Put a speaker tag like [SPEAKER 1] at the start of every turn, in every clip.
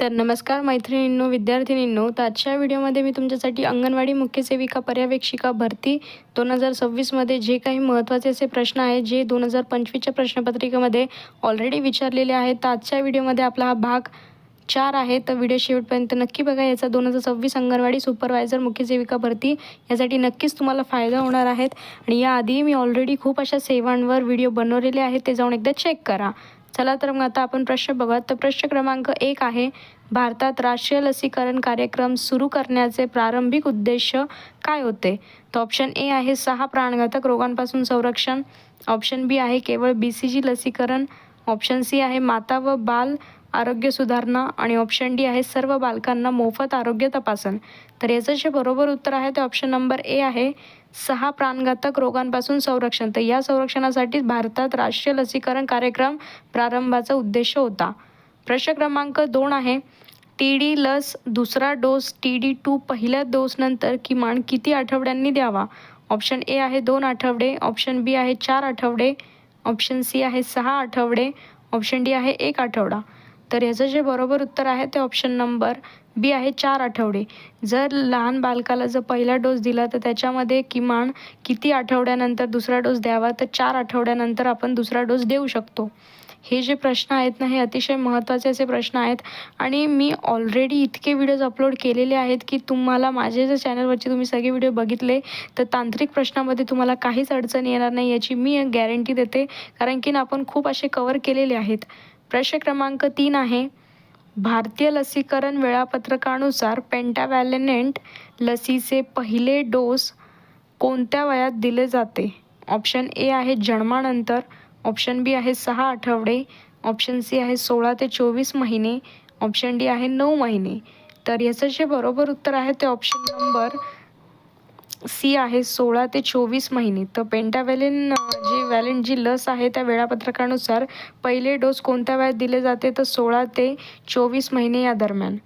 [SPEAKER 1] तर नमस्कार मैत्रिणींनो, विद्यार्थिनींनो. तर आजच्या व्हिडिओमध्ये मी तुमच्यासाठी अंगणवाडी मुख्य सेविका पर्यवेक्षिका भरती 2026मध्ये जे काही महत्त्वाचे असे प्रश्न आहेत, जे 2025च्या प्रश्नपत्रिकेमध्ये ऑलरेडी विचारलेले आहेत. तर आजच्या व्हिडिओमध्ये आपला हा भाग 4 आहे. तर व्हिडिओ शेवटपर्यंत नक्की बघा. याचा 2026 अंगणवाडी सुपरवायझर मुख्य सेविका भरती यासाठी नक्कीच तुम्हाला फायदा होणार आहेत. आणि याआधी मी ऑलरेडी खूप अशा सेवांवर व्हिडिओ बनवलेले आहेत, ते जाऊन एकदा चेक करा. चला तर मग आता आपण प्रश्न बघूयात. तर प्रश्न क्रमांक 1 आहे, भारतात राष्ट्रीय लसीकरण कार्यक्रम सुरू करण्याचे प्रारंभिक उद्देश काय होते? तर ऑप्शन ए आहे 6 प्राणघातक रोगांपासून संरक्षण. ऑप्शन बी आहे केवळ BCG लसीकरण. ऑप्शन सी आहे माता व बाल आरोग्य सुधारणा. आणि ऑप्शन डी आहे सर्व बालकांना मोफत आरोग्य तपासण. तर याचं जे बरोबर उत्तर आहे ते ऑप्शन नंबर ए आहे 6 प्राणघातक रोगांपासून संरक्षण. तर या संरक्षणासाठी भारतात राष्ट्रीय लसीकरण कार्यक्रम प्रारंभाचा उद्देश होता. प्रश्न क्रमांक 2 आहे, TD लस दुसरा डोस TD2 पहिल्या डोसनंतर किमान किती आठवड्यांनी द्यावा? ऑप्शन ए आहे 2 आठवडे. ऑप्शन बी आहे 4 आठवडे. ऑप्शन सी आहे 6 आठवडे. ऑप्शन डी आहे 1 आठवडा. तर याचं जे बरोबर उत्तर आहे ते ऑप्शन नंबर बी आहे 4 आठवडे. जर लहान बालकाला जर पहिला डोस दिला तर त्याच्यामध्ये किमान किती आठवड्यानंतर दुसरा डोस द्यावा? तर 4 आठवड्यानंतर आपण दुसरा डोस देऊ शकतो. हे जे प्रश्न आहेत ना, हे अतिशय महत्त्वाचे असे प्रश्न आहेत. आणि मी ऑलरेडी इतके व्हिडिओज अपलोड केलेले आहेत की तुम्हाला माझे जर चॅनलवरचे तुम्ही सगळे व्हिडिओ बघितले तर तांत्रिक प्रश्नामध्ये तुम्हाला काहीच अडचण येणार नाही, याची मी गॅरंटी देते. कारण की आपण खूप असे कवर केलेले आहेत. प्रश्न क्रमांक 3 आहे, भारतीय लसीकरण वेळापत्रकानुसार पेंटावॅलेंट लसीचे पहिले डोस कोणत्या वयात दिले जाते? ऑप्शन ए आहे जन्मानंतर. ऑप्शन बी आहे 6 आठवडे. ऑप्शन सी आहे 16 ते 24 महिने. ऑप्शन डी आहे 9 महिने. तर याचं जे बरोबर उत्तर आहे ते ऑप्शन नंबर सी आहे 16 ते 24 महिने. तर पेंटावॅलेंट जी लस आहे त्या वेळापत्रकानुसार पहिले डोस कोणत्या वयात दिले जाते? तर 16 ते 24 महिने या दरम्यान.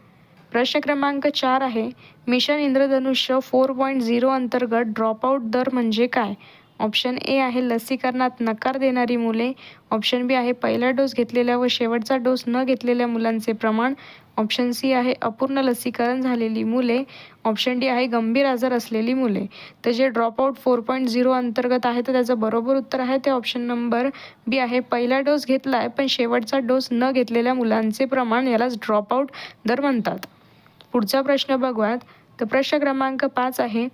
[SPEAKER 1] प्रश्न क्रमांक 4 आहे, मिशन इंद्रधनुष्य 4.0 अंतर्गत ड्रॉपआउट दर म्हणजे काय? ऑप्शन ए आहे लसीकरणात नकार देणारी मुले. ऑप्शन बी आहे पहिला डोस घेतलेल्या व शेवटचा डोस न घेतलेल्या मुलांचे प्रमाण. ऑप्शन सी आहे अपूर्ण लसीकरण झालेली मुले. ऑप्शन डी आहे गंभीर आजार असलेली मुले. तर जे ड्रॉपआउट 4.0 अंतर्गत आहे तर त्याचं बरोबर उत्तर आहे ते ऑप्शन नंबर बी आहे पहिला डोस घेतला आहे पण शेवटचा डोस न घेतलेल्या मुलांचे प्रमाण, यालाच ड्रॉपआउट दर म्हणतात. पुढचा प्रश्न बघूयात. तर प्रश्न क्रमांक 5 आहे,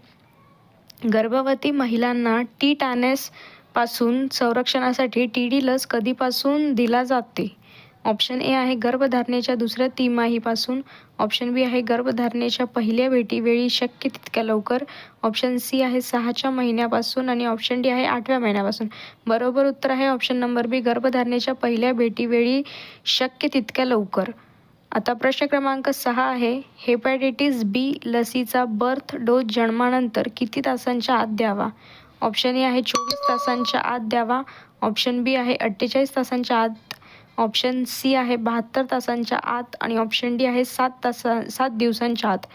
[SPEAKER 1] गर्भवती महिलांना टिटॅनस पासून संरक्षणासाठी TD लस कधीपासून दिला जाते? ऑप्शन ए आहे गर्भधारणेच्या दुसऱ्या तिमाहीपासून. ऑप्शन बी आहे गर्भधारणेच्या पहिल्या भेटीवेळी शक्य तितक्या लवकर. ऑप्शन सी आहे 6च्या महिन्यापासून. आणि ऑप्शन डी आहे 8व्या महिन्यापासून. बरोबर उत्तर आहे ऑप्शन नंबर बी गर्भधारणेच्या पहिल्या भेटीवेळी शक्य तितक्या लवकर. आता प्रश्न क्रमांक 6 आहे, हेपॅटायटिस B लसीचा बर्थ डोस जन्मानंतर किती तासांच्या आत द्यावा? ऑप्शन ए आहे 24 तासांच्या आत द्यावा. ऑप्शन बी आहे 48 तासांच्या आत. ऑप्शन सी आहे 72 तासांच्या आत. आणि ऑप्शन डी आहे 7 दिवसांच्या आत.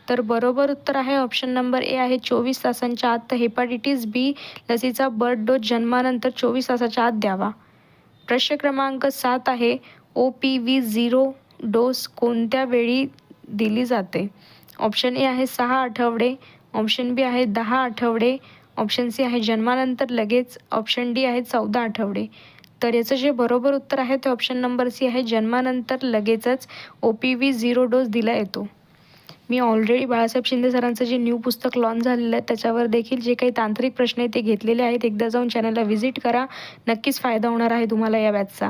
[SPEAKER 1] तर बरोबर उत्तर आहे ऑप्शन नंबर ए आहे 24 तासांच्या आत. तर हेपॅटायटिस B लसीचा बर्थ डोस जन्मानंतर 24 तासाच्या आत द्यावा. प्रश्न क्रमांक 7 आहे, OPV0 डोस कोणत्या वेळी दिली जाते? ऑप्शन ए आहे 6 आठवडे. ऑप्शन बी आहे 10 आठवडे. ऑप्शन सी आहे जन्मानंतर लगेच. ऑप्शन डी आहे 14 आठवडे. तर याचं जे बरोबर उत्तर आहे ते ऑप्शन नंबर सी आहे जन्मानंतर लगेचच OPV0 डोस दिला येतो. मी ऑलरेडी बाळासाहेब शिंदे सरांचं जे न्यू पुस्तक लॉन्च झालेलं आहे त्याच्यावर देखील जे काही तांत्रिक प्रश्न आहेत ते घेतलेले आहेत. एकदा जाऊन चॅनलला व्हिजिट करा, नक्कीच फायदा होणार आहे तुम्हाला या बॅचचा.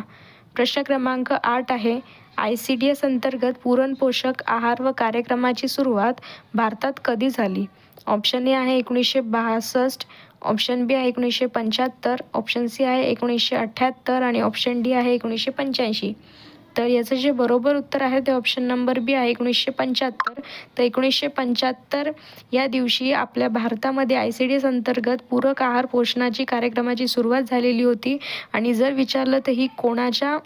[SPEAKER 1] प्रश्न क्रमांक 8 आहे, ICDS अंतर्गत पूर्ण पोषक आहार व कार्यक्रमाची सुरुवात भारतात कधी झाली? ऑप्शन ए आहे 1962. ऑप्शन बी आहे 1975. ऑप्शन सी आहे 1978. आणि ऑप्शन डी आहे 1985. तर याचं जे बरोबर उत्तर आहे ते ऑप्शन नंबर बी आहे 1975. तर 1975 या दिवशी आपल्या भारतामध्ये ICDS अंतर्गत पूरक आहार पोषणाची कार्यक्रमाची सुरुवात झालेली होती. आणि जर विचारलं तर ही कोणाच्या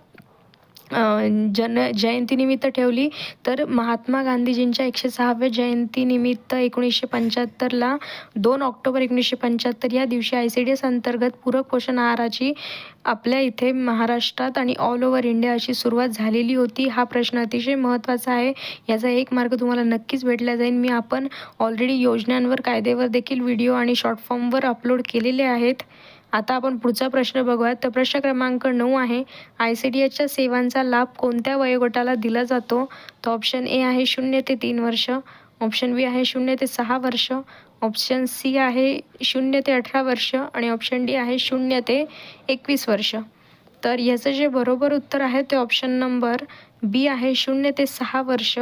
[SPEAKER 1] जयंतीनिमित्त ठेवली, तर महात्मा गांधीजींच्या 106व्या जयंतीनिमित्त 1975ला 2 ऑक्टोबर 1975 या दिवशी ICDS अंतर्गत पूरक पोषण आहाराची आपल्या इथे महाराष्ट्रात आणि ऑल ओव्हर इंडिया अशी सुरुवात झालेली होती. हा प्रश्न अतिशय महत्त्वाचा आहे. याचा एक मार्क तुम्हाला नक्कीच भेटला जाईल. आपण ऑलरेडी योजनांवर, कायद्यावर देखील व्हिडिओ आणि शॉर्ट फॉर्मवर अपलोड केलेले आहेत. आता आपण पुढचा प्रश्न बघूयात. तर प्रश्न क्रमांक 9 आहे, ICDSच्या सेवांचा लाभ कोणत्या वयोगटाला दिला जातो? तर ऑप्शन ए आहे 0 ते 3 वर्ष, ऑप्शन बी आहे 0 ते 6 वर्ष, ऑप्शन सी आहे 0 ते 18 वर्ष आणि ऑप्शन डी आहे 0 ते 21 वर्ष. तर याचं जे बरोबर उत्तर आहे ते ऑप्शन नंबर बी आहे 0 ते 6 वर्ष.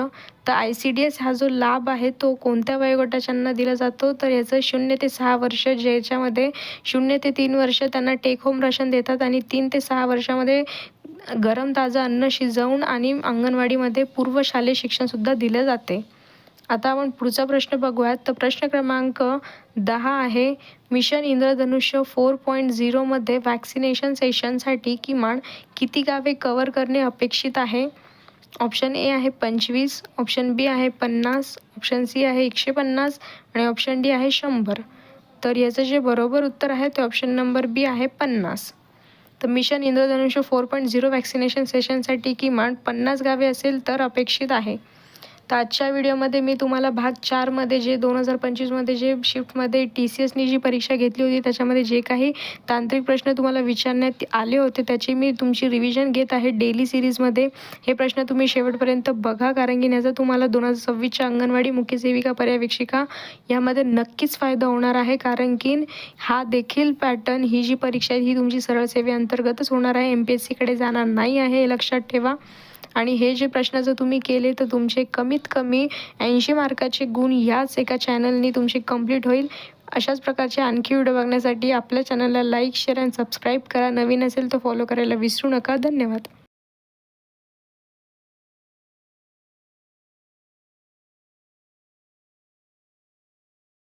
[SPEAKER 1] तर ICDS हा जो लाभ आहे तो कोणत्या वयोगटाच्यांना दिला जातो? तर याचं 0 ते 6 वर्ष, ज्याच्यामध्ये 0 ते 3 वर्ष त्यांना टेक होम राशन देतात आणि 3 ते 6 वर्षामध्ये गरम ताजं अन्न शिजवून आणि अंगणवाडीमध्ये पूर्वशालेय शिक्षणसुद्धा दिले जाते. आता आपण पुढचा प्रश्न बघूयात. तर प्रश्न क्रमांक 10 आहे, मिशन इंद्रधनुष्य 4.0मध्ये वॅक्सिनेशन सेशनसाठी किमान किती गावे कव्हर करणे अपेक्षित आहे? ऑप्शन ए आहे 25, ऑप्शन बी आहे 50, ऑप्शन सी आहे 150 आणि ऑप्शन डी आहे 100. तर याचं जे बरोबर उत्तर आहे ते ऑप्शन नंबर बी आहे 50. तर मिशन इंद्रधनुष्य 4.0 वॅक्सिनेशन सेशनसाठी किमान 50 गावे असेल तर अपेक्षित आहे. तर आजच्या व्हिडिओमध्ये मी तुम्हाला भाग 4मध्ये जे 2025मध्ये जे शिफ्टमध्ये TCSनी जी परीक्षा घेतली होती त्याच्यामध्ये जे काही तांत्रिक प्रश्न तुम्हाला विचारण्यात आले होते त्याची मी तुमची रिव्हिजन घेत आहे डेली सिरीजमध्ये. हे प्रश्न तुम्ही शेवटपर्यंत बघा, कारण की याचा तुम्हाला 2026च्या अंगणवाडी मुख्य सेविका पर्यवेक्षिका यामध्ये नक्कीच फायदा होणार आहे. कारण की हा देखील पॅटर्न, ही जी परीक्षा आहे ही तुमची सरळ सेवेअंतर्गतच होणार आहे, MPSCकडे जाणार नाही आहे, हे लक्षात ठेवा. आणि हे जे प्रश्न जर तुम्ही केले तर तुमचे कमीत कमी 80 मार्काचे गुण याच एका चॅनलनी तुमचे कंप्लीट होईल. अशाच प्रकारचे आणखी व्हिडिओ बघण्यासाठी आपल्या चॅनलला लाईक, शेअर आणि सबस्क्राईब करा. नवीन असेल तर फॉलो करायला विसरू नका. धन्यवाद.